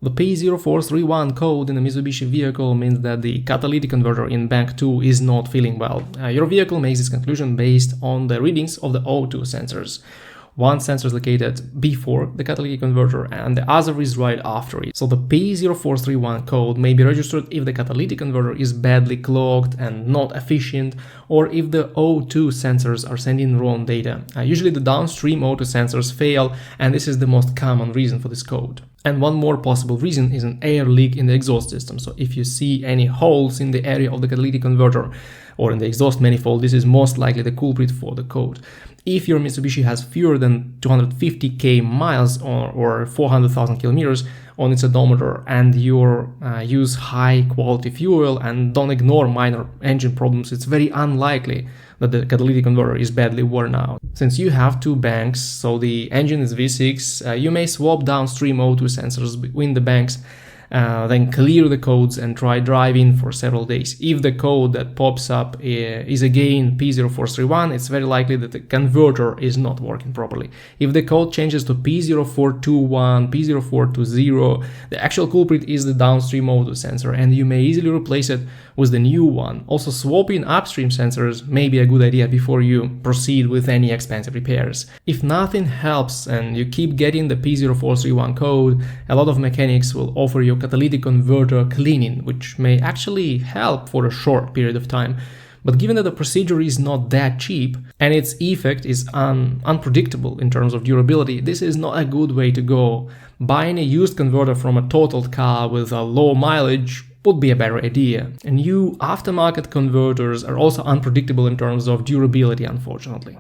The P0431 code in a Mitsubishi vehicle means that the catalytic converter in bank 2 is not feeling well. Your vehicle makes this conclusion based on the readings of the O2 sensors. One sensor is located before the catalytic converter and the other is right after it. So the P0431 code may be registered if the catalytic converter is badly clogged and not efficient, or if the O2 sensors are sending wrong data. Usually the downstream O2 sensors fail, and this is the most common reason for this code. And one more possible reason is an air leak in the exhaust system. So if you see any holes in the area of the catalytic converter or in the exhaust manifold, this is most likely the culprit for the code. If your Mitsubishi has fewer than 250k miles or 400,000 kilometers on its odometer, and you use high quality fuel and don't ignore minor engine problems, it's very unlikely that the catalytic converter is badly worn out. Since you have two banks, so the engine is V6, you may swap downstream O2 sensors between the banks, then clear the codes and try driving for several days. If the code that pops up is again P0431, it's very likely that the converter is not working properly. If the code changes to P0421, P0420, the actual culprit is the downstream O2 sensor, and you may easily replace it with the new one. Also, swapping upstream sensors may be a good idea before you proceed with any expensive repairs. If nothing helps and you keep getting the P0431 code, a lot of mechanics will offer you catalytic converter cleaning, which may actually help for a short period of time. But given that the procedure is not that cheap and its effect is unpredictable in terms of durability, this is not a good way to go. Buying a used converter from a totaled car with a low mileage would be a better idea. And new aftermarket converters are also unpredictable in terms of durability, unfortunately.